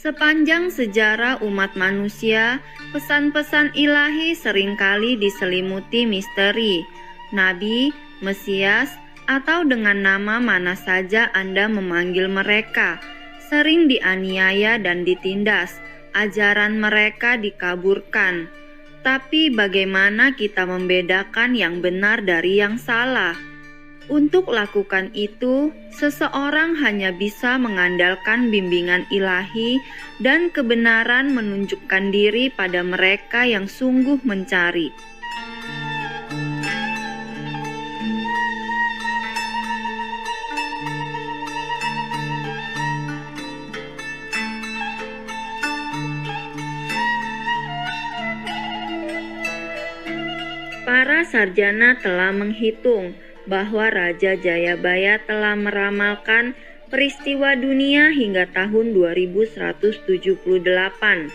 Sepanjang sejarah umat manusia, pesan-pesan ilahi seringkali diselimuti misteri. Nabi, Mesias, atau dengan nama mana saja Anda memanggil mereka, sering dianiaya dan ditindas. Ajaran mereka dikaburkan. Tapi bagaimana kita membedakan yang benar dari yang salah? Untuk lakukan itu, seseorang hanya bisa mengandalkan bimbingan ilahi dan kebenaran menunjukkan diri pada mereka yang sungguh mencari. Para sarjana telah menghitung bahwa Raja Jayabaya telah meramalkan peristiwa dunia hingga tahun 2178.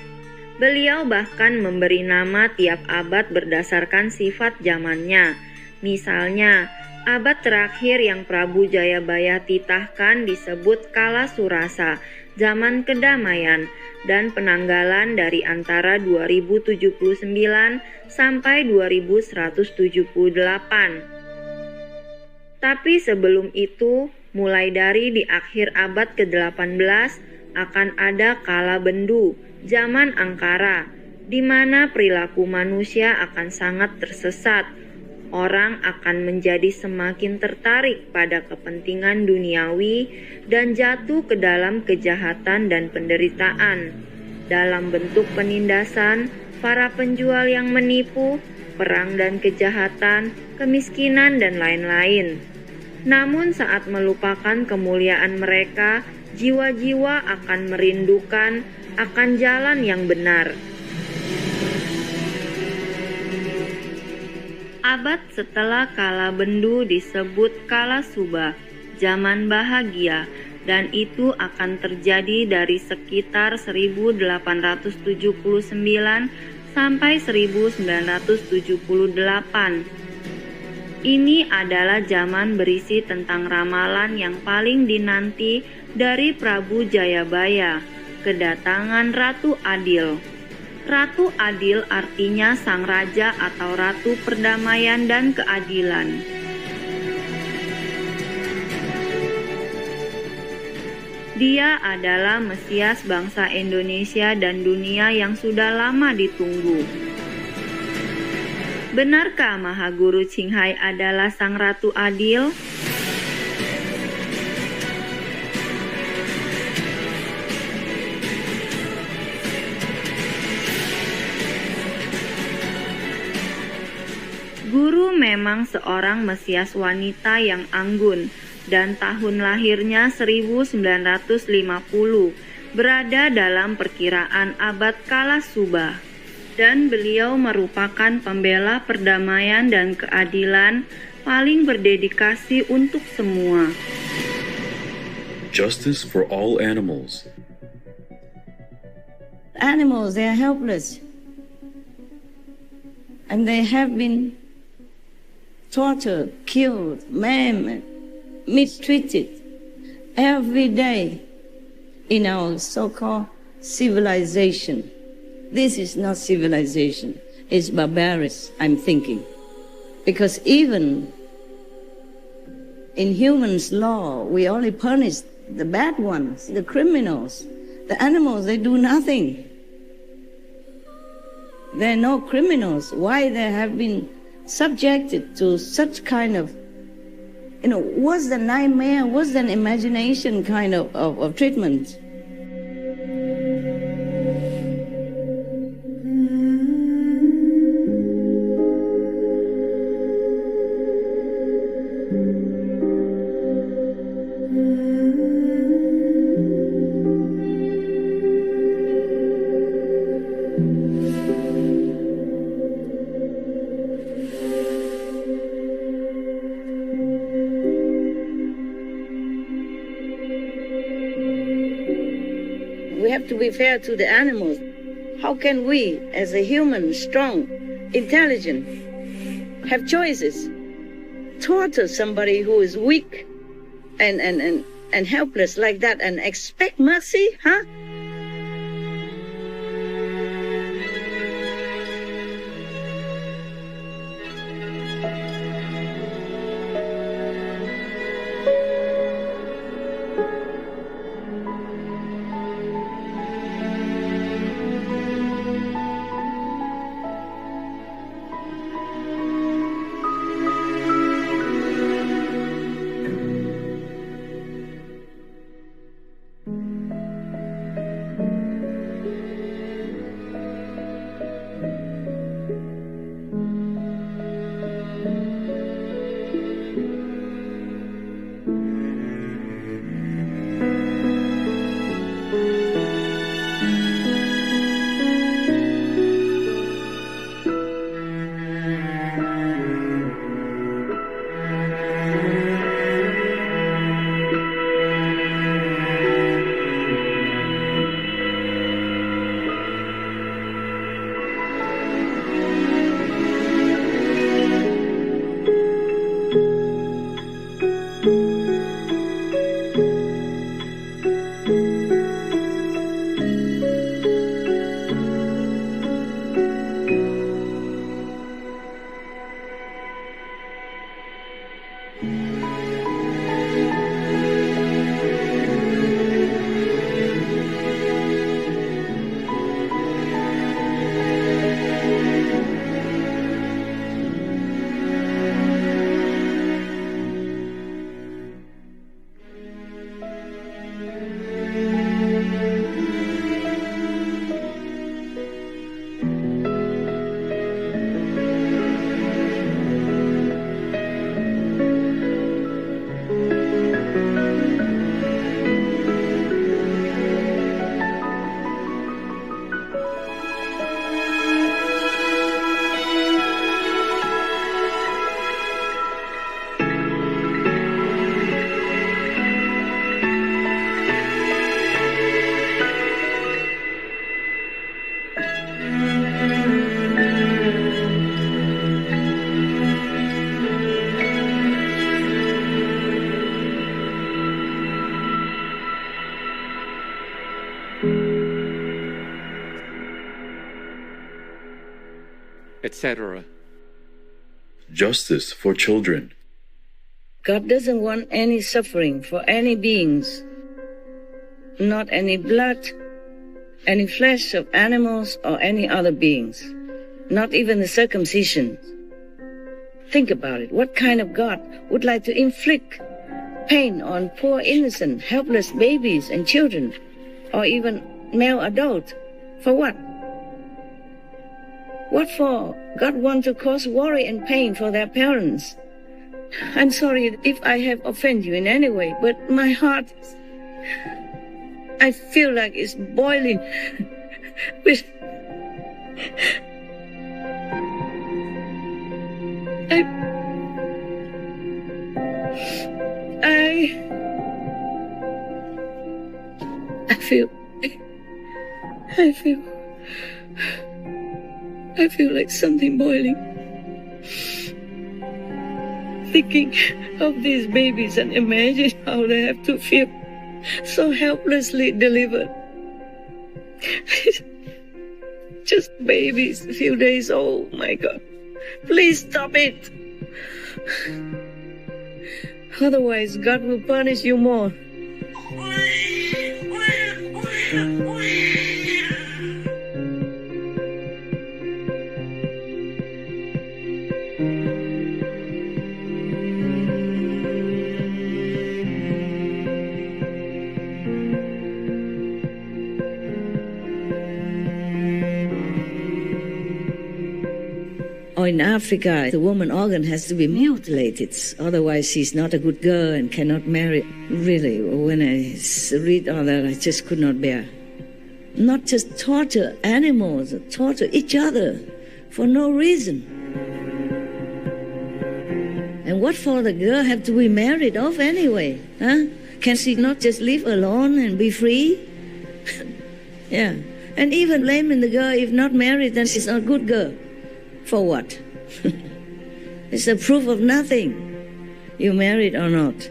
Beliau bahkan memberi nama tiap abad berdasarkan sifat zamannya. Misalnya, abad terakhir yang Prabu Jayabaya titahkan disebut Kala Surasa, zaman kedamaian, dan penanggalan dari antara 2079 sampai 2178. Tapi sebelum itu, mulai dari di akhir abad ke-18 akan ada kala bendu, zaman angkara, di mana perilaku manusia akan sangat tersesat. Orang akan menjadi semakin tertarik pada kepentingan duniawi dan jatuh ke dalam kejahatan dan penderitaan. Dalam bentuk penindasan, para penjual yang menipu, perang dan kejahatan, kemiskinan dan lain-lain. Namun saat melupakan kemuliaan mereka, jiwa-jiwa akan merindukan akan jalan yang benar. Abad setelah kala bendu disebut kala subah, zaman bahagia, dan itu akan terjadi dari sekitar 1879 sampai 1978. Ini adalah zaman berisi tentang ramalan yang paling dinanti dari Prabu Jayabaya, kedatangan Ratu Adil. Ratu Adil artinya sang raja atau ratu perdamaian dan keadilan. Dia adalah Mesias bangsa Indonesia dan dunia yang sudah lama ditunggu. Benarkah Mahaguru Qinghai adalah sang Ratu Adil? Guru memang seorang Mesias wanita yang anggun dan tahun lahirnya 1950, berada dalam perkiraan abad kala subah. Dan beliau merupakan pembela perdamaian dan keadilan paling berdedikasi untuk semua. Justice for all animals. Animals, they are helpless. And they have been tortured, killed, maimed, mistreated every day in our so-called civilization. This is not civilization, it's barbarous, I'm thinking. Because even in humans' law, we only punish the bad ones, the criminals. The animals, they do nothing. They're no criminals. Why they have been subjected to such kind of, what's the nightmare, what's the imagination kind of treatment? We have to be fair to the animals. How can we, as a human, strong, intelligent, have choices? Torture somebody who is weak and helpless like that and expect mercy, huh? etc. Justice for children. God doesn't want any suffering for any beings, not any blood, any flesh of animals or any other beings, not even the circumcision. Think about it. What kind of God would like to inflict pain on poor, innocent, helpless babies and children, or even male adults? For what? What for? God wants to cause worry and pain for their parents. I'm sorry if I have offended you in any way, but my heart, I feel like it's boiling with... I feel like something boiling. Thinking of these babies and imagine how they have to feel so helplessly delivered. Just babies, a few days old, my God. Please stop it. Otherwise, God will punish you more. Or in Africa, the woman organ has to be mutilated. Otherwise, she's not a good girl and cannot marry. Really, when I read all that, I just could not bear. Not just torture animals, torture each other for no reason. And what for the girl have to be married off anyway? Huh? Can she not just live alone and be free? Yeah. And even blaming the girl, if not married, then she's not a good girl. For what? It's a proof of nothing. You married or not.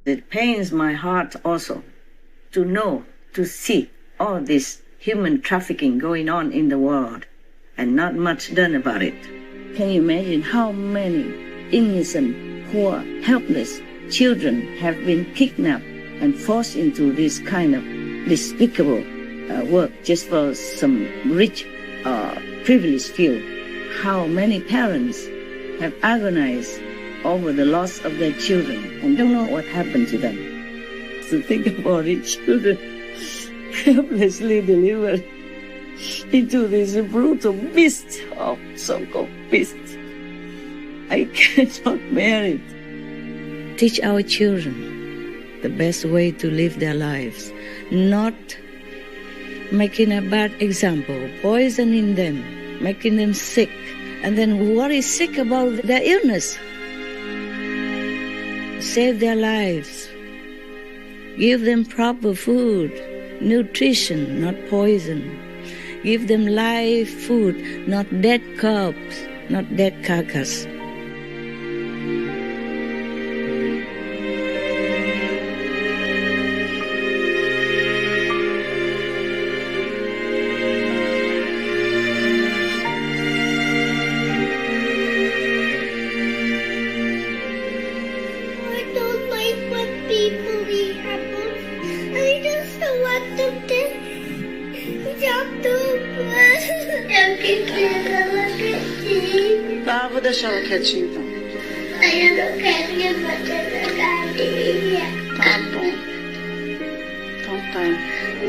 It pains my heart also to know, to see all this human trafficking going on in the world and not much done about it. Can you imagine how many innocent, poor, helpless children have been kidnapped and forced into this kind of despicable work just for some rich privileged few? How many parents have agonized over the loss of their children and don't know what happened to them. To think about it, children helplessly delivered into this brutal beast of so-called beast. I cannot bear it. Teach our children the best way to live their lives, not making a bad example, poisoning them, making them sick, and then worry sick about their illness. Save their lives. Give them proper food, nutrition, not poison. Give them live food, not dead corpse, not dead carcass. Tá, vou deixar ela quietinha então. Eu não quero minha batata galinha. Tá bom. Então tá.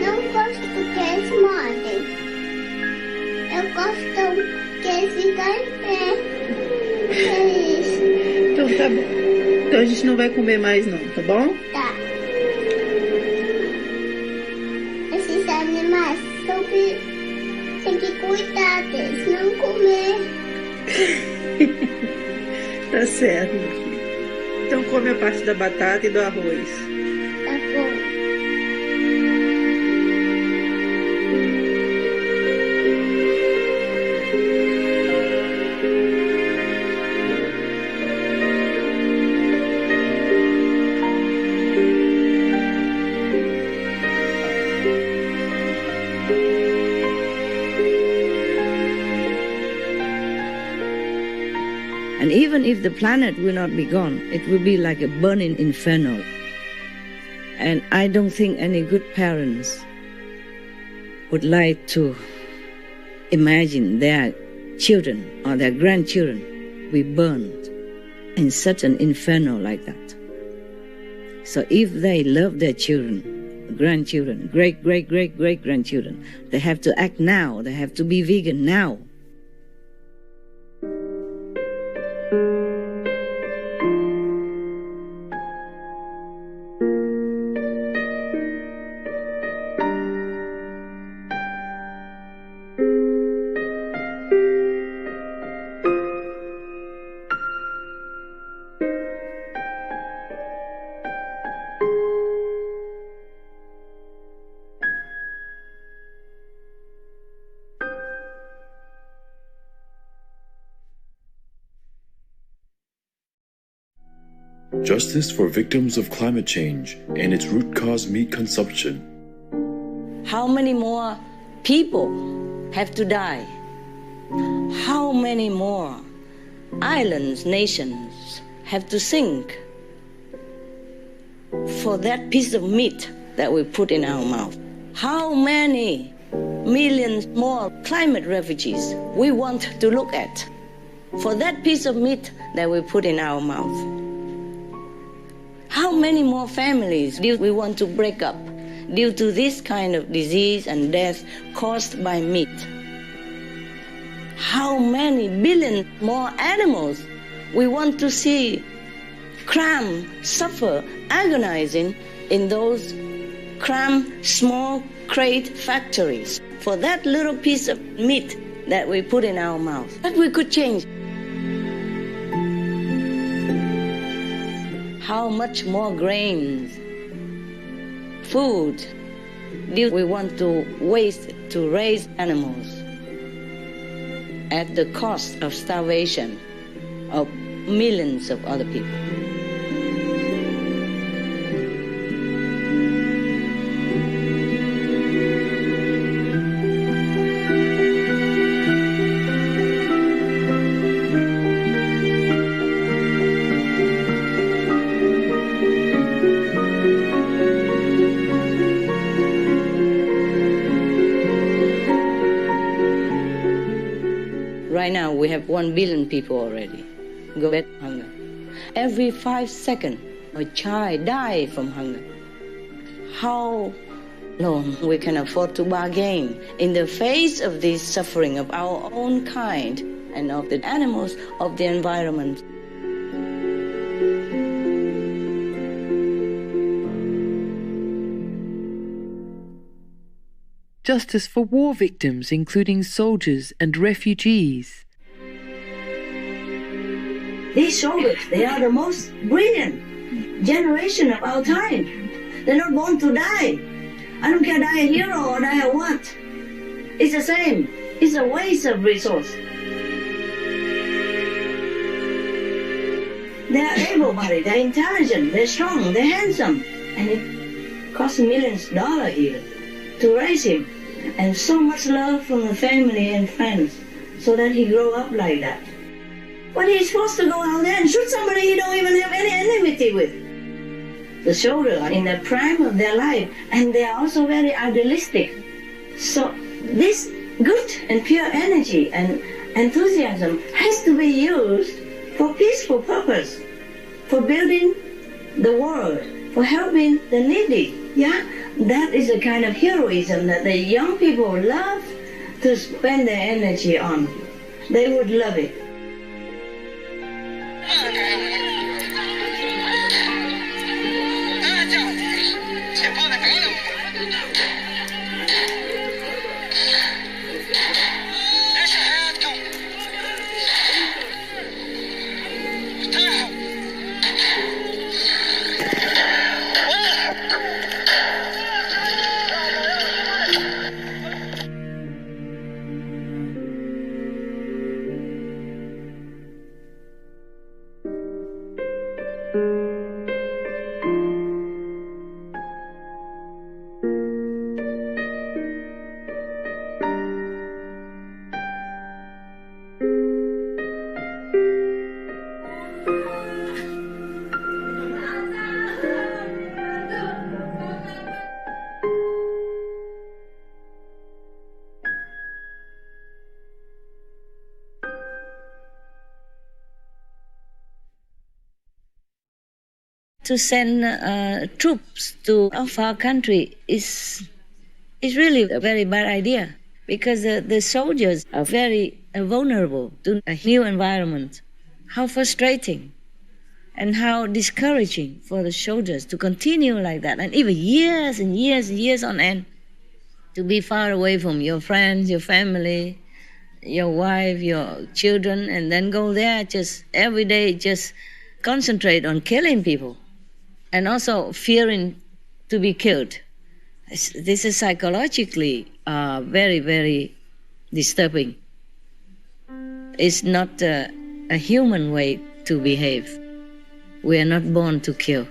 Não gosto que eles mordem. Eu gosto que eles ficam em pé. É isso. Então tá bom. Então a gente não vai comer mais não, tá bom? Tá. Esses animais tem que cuidar deles, não comer. Tá certo, meu filho. Então come a parte da batata e do arroz. Tá bom. And even if the planet will not be gone, it will be like a burning inferno. And I don't think any good parents would like to imagine their children or their grandchildren be burned in such an inferno like that. So if they love their children, grandchildren, great-grandchildren, they have to act now. They have to be vegan now. Justice for victims of climate change and its root cause meat consumption. How many more people have to die? How many more islands, nations have to sink for that piece of meat that we put in our mouth? How many millions more climate refugees we want to look at for that piece of meat that we put in our mouth? How many more families do we want to break up due to this kind of disease and death caused by meat? How many billion more animals we want to see cramped, suffer, agonizing in those cramped, small crate factories for that little piece of meat that we put in our mouth? That we could change. How much more grains, food do we want to waste to raise animals at the cost of starvation of millions of other people? Right now, we have 1 billion people already go back to hunger. Every 5 seconds, a child dies from hunger. How long we can afford to bargain in the face of this suffering of our own kind and of the animals of the environment? Justice for war victims, including soldiers and refugees. These soldiers, they are the most brilliant generation of our time. They're not born to die. I don't care die a hero or die a what. It's the same. It's a waste of resource. They're able-bodied, they're intelligent, they're strong, they're handsome. And it costs millions of dollars even to raise him. And so much love from the family and friends so that he grow up like that. But he's supposed to go out there and shoot somebody he don't even have any enmity with. The soldiers are in the prime of their life, and they are also very idealistic. So this good and pure energy and enthusiasm has to be used for peaceful purpose, for building the world, for helping the needy. Yeah, that is the kind of heroism that the young people love to spend their energy on. They would love it. To send troops to our country is really a very bad idea, because the soldiers are very vulnerable to a new environment. How frustrating and how discouraging for the soldiers to continue like that, and even years and years and years on end, to be far away from your friends, your family, your wife, your children, and then go there just every day, just concentrate on killing people and also fearing to be killed. This is psychologically very, very disturbing. It's not a human way to behave. We are not born to kill.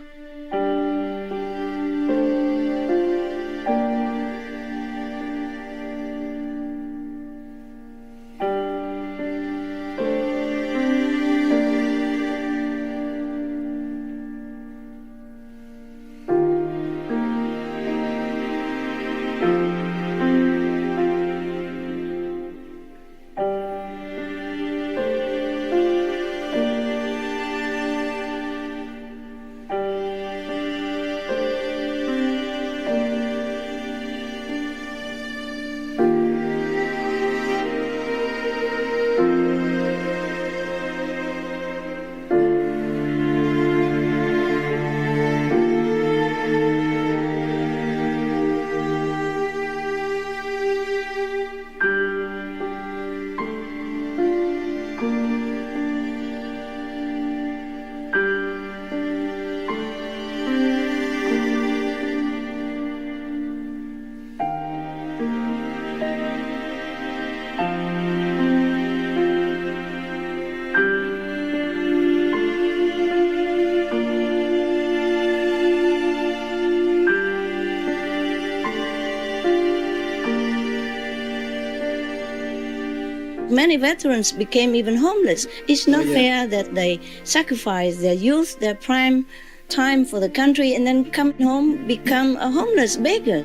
Many veterans became even homeless. It's not fair that they sacrifice their youth, their prime time for the country, and then come home, become a homeless beggar.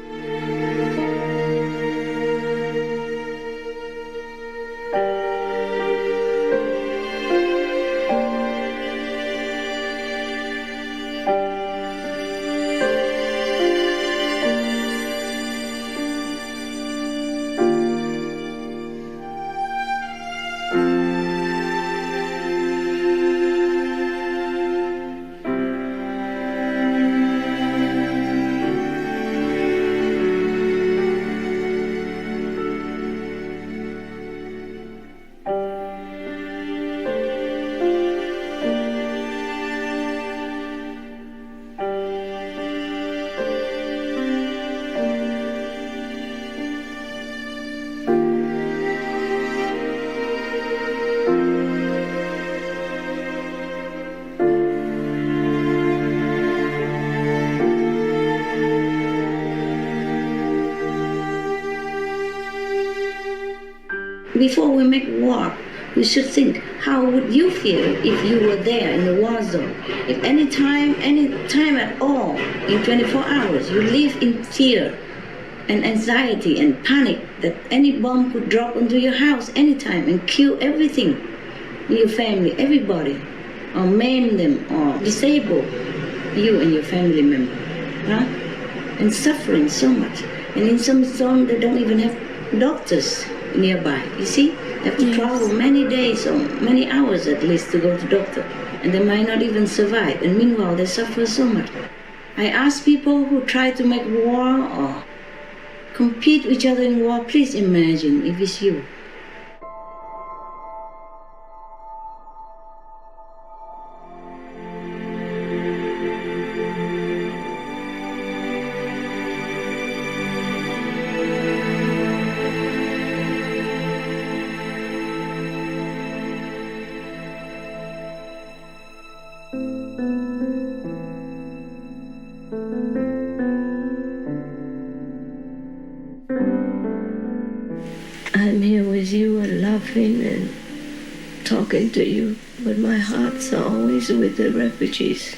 before we make war, we should think, how would you feel if you were there in the war zone? If any time at all, in 24 hours, you live in fear and anxiety and panic that any bomb could drop onto your house anytime and kill everything in your family, everybody, or maim them or disable you and your family member, huh? And suffering so much. And in some zone, they don't even have doctors nearby. You see, they have to travel many days or many hours at least to go to doctor, and they might not even survive. And meanwhile, they suffer so much. I ask people who try to make war or compete with each other in war, please imagine if it's you. I'm here with you and laughing and talking to you, but my heart's always with the refugees.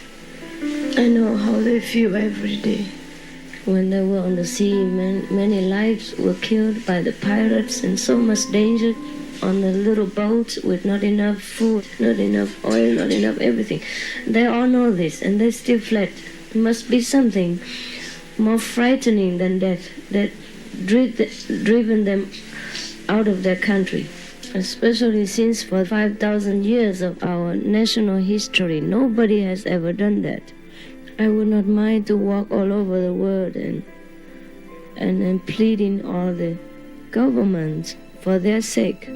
I know how they feel every day. When they were on the sea, many lives were killed by the pirates and so much danger on the little boats with not enough food, not enough oil, not enough everything. They all know this and they still fled. It must be something more frightening than death that driven them out of their country, especially since for 5,000 years of our national history, nobody has ever done that. I would not mind to walk all over the world and pleading all the governments for their sake.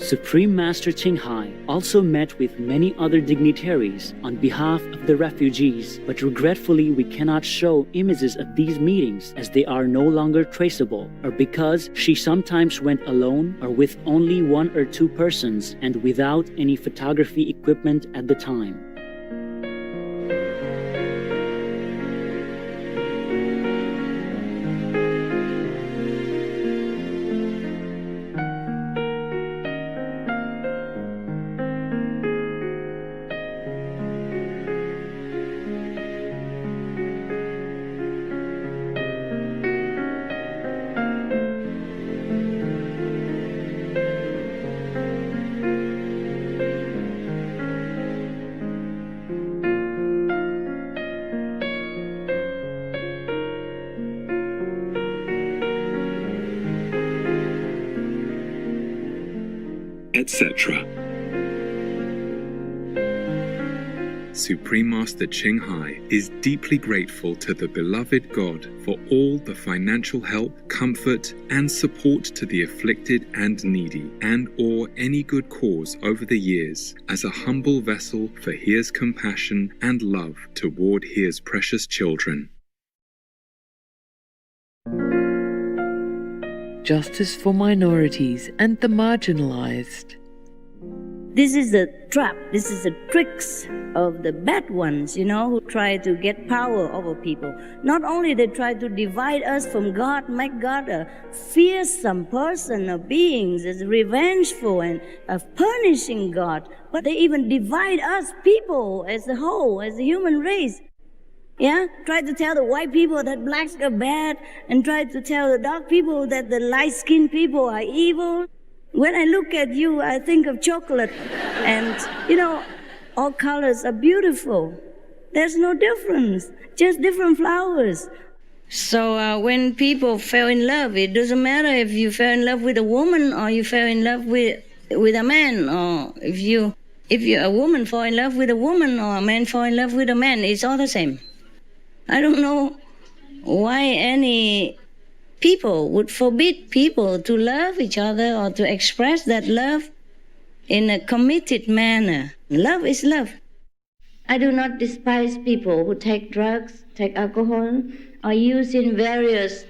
Supreme Master Ching Hai also met with many other dignitaries on behalf of the refugees, but regretfully we cannot show images of these meetings as they are no longer traceable, or because she sometimes went alone or with only one or two persons and without any photography equipment at the time. etc. Supreme Master Ching Hai is deeply grateful to the beloved God for all the financial help, comfort, and support to the afflicted and needy, and/or any good cause over the years, as a humble vessel for His compassion and love toward His precious children. Justice for minorities and the marginalized. This is the trap, this is the tricks of the bad ones, who try to get power over people. Not only they try to divide us from God, make God a fearsome person, a being that's revengeful and punishing God, but they even divide us people as a whole, as a human race. Yeah, try to tell the white people that blacks are bad, and try to tell the dark people that the light-skinned people are evil. When I look at you, I think of chocolate. And, all colors are beautiful. There's no difference, just different flowers. So when people fell in love, it doesn't matter if you fell in love with a woman or you fell in love with a man, or if a woman fall in love with a woman or a man fall in love with a man, it's all the same. I don't know why any people would forbid people to love each other or to express that love in a committed manner. Love is love. I do not despise people who take drugs, take alcohol, or use in various,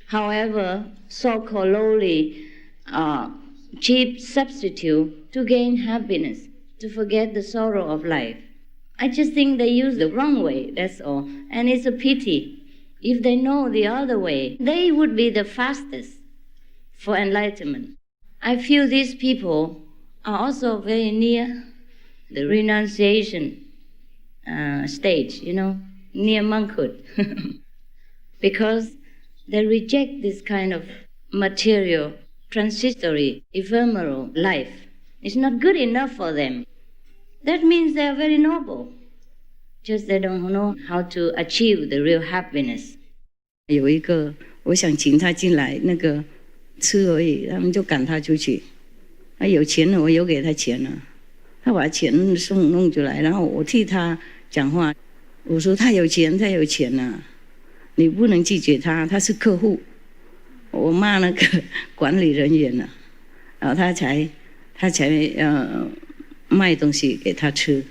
however, so-called lowly, cheap substitute to gain happiness, to forget the sorrow of life. I just think they use the wrong way, that's all. And it's a pity. If they know the other way, they would be the fastest for enlightenment. I feel these people are also very near the renunciation stage, near monkhood. Because they reject this kind of material, transitory, ephemeral life. It's not good enough for them. That means they are very noble. Just they don't know how to achieve the real happiness. 有一个，我想请他进来，吃而已，他们就赶他出去。他有钱了，我有给他钱了，他把钱弄出来，然后我替他讲话。我说他有钱了，你不能拒绝他，他是客户。我骂那个管理人员了，然后他才卖东西给他吃。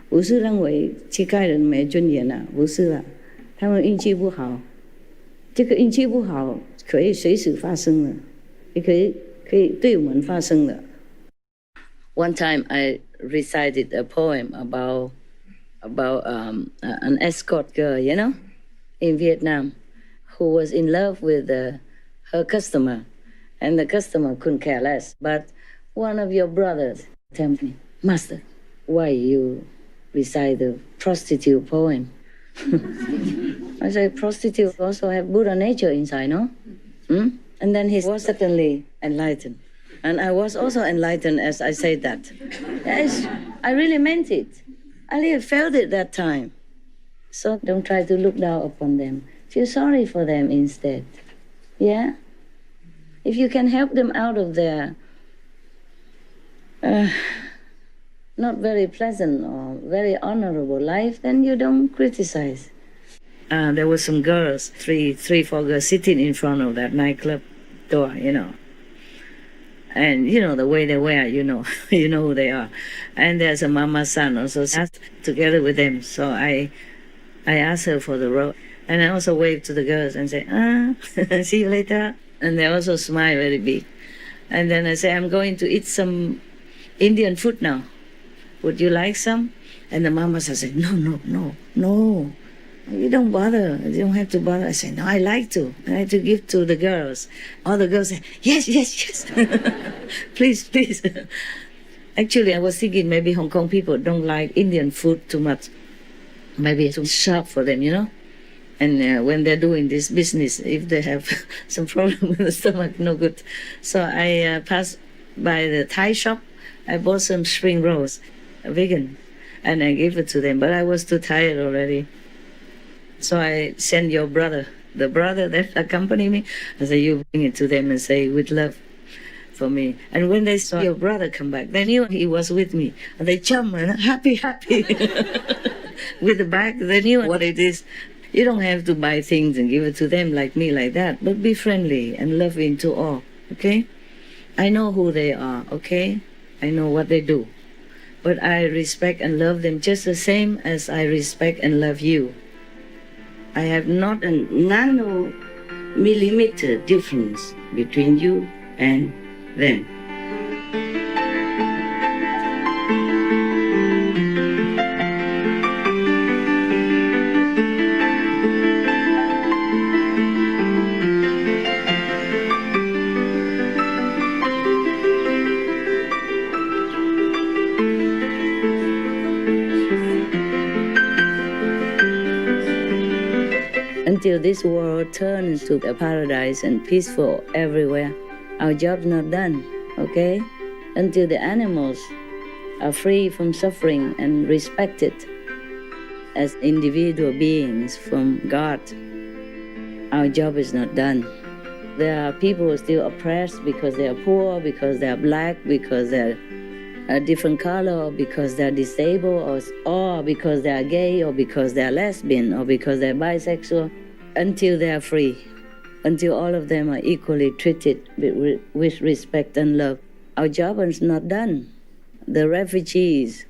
不是认为乞丐人没尊严了，不是了，他们运气不好。这个运气不好可以随时发生的，也可以对我们发生的。One time I recited a poem about an escort girl, in Vietnam, who was in love with her customer, and the customer couldn't care less. But one of your brothers tell me, Master, why you recite the prostitute poem? I said, prostitute also have Buddha nature inside, no? And then he was certainly enlightened. And I was also enlightened as I said that. Yes, I really meant it. I really felt it that time. So don't try to look down upon them. Feel sorry for them instead. Yeah? If you can help them out of their not very pleasant or very honorable life, then you don't criticize. There were some girls, three, 4 girls sitting in front of that nightclub door, And you know the way they wear, you know, you know who they are. And there's a mama son also sat together with them. So I asked her for the robe. And I also waved to the girls and say, see you later. And they also smile very big. And then I say, I'm going to eat some Indian food now. Would you like some? And the mama said, no. You don't bother. You don't have to bother. I said, no, I like to. I like to give to the girls. All the girls say, yes. Please. Actually, I was thinking maybe Hong Kong people don't like Indian food too much. Maybe it's too sharp for them, you know? And when they're doing this business, if they have some problem with the stomach, no good. So I passed by the Thai shop. I bought some spring rolls, vegan, and I gave it to them. But I was too tired already. So I sent your brother, the brother that accompanied me. I said, you bring it to them and say, with love for me. And when they saw your brother come back, they knew he was with me. And they jumped and happy. With the bag, they knew what it is. You don't have to buy things and give it to them like me, like that. But be friendly and loving to all, okay? I know who they are, okay? I know what they do. But I respect and love them just the same as I respect and love you. I have not a nano-millimeter difference between you and them. Until this world turns into a paradise and peaceful everywhere, our job's not done, okay? Until the animals are free from suffering and respected as individual beings from God, our job is not done. There are people still oppressed because they are poor, because they are black, because they're a different color, or because they're disabled, or because they are gay, or because they are lesbian, or because they're bisexual. Until they are free, until all of them are equally treated with respect and love, our job is not done. The refugees,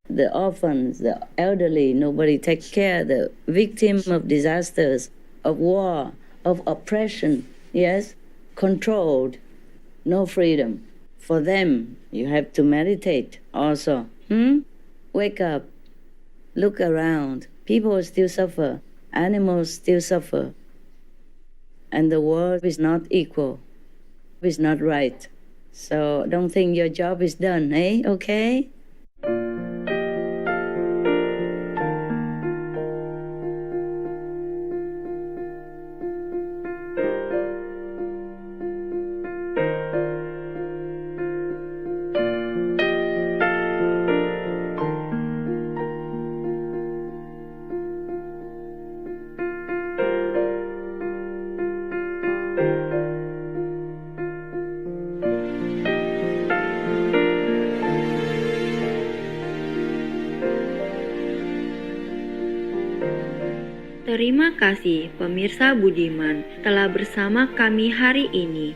the orphans, the elderly, nobody takes care, the victims of disasters, of war, of oppression, yes, controlled, no freedom. For them, you have to meditate also. Wake up, look around. People still suffer. Animals still suffer. And the world is not equal. It's not right. So don't think your job is done, eh? Okay? Terima kasih pemirsa budiman telah bersama kami hari ini.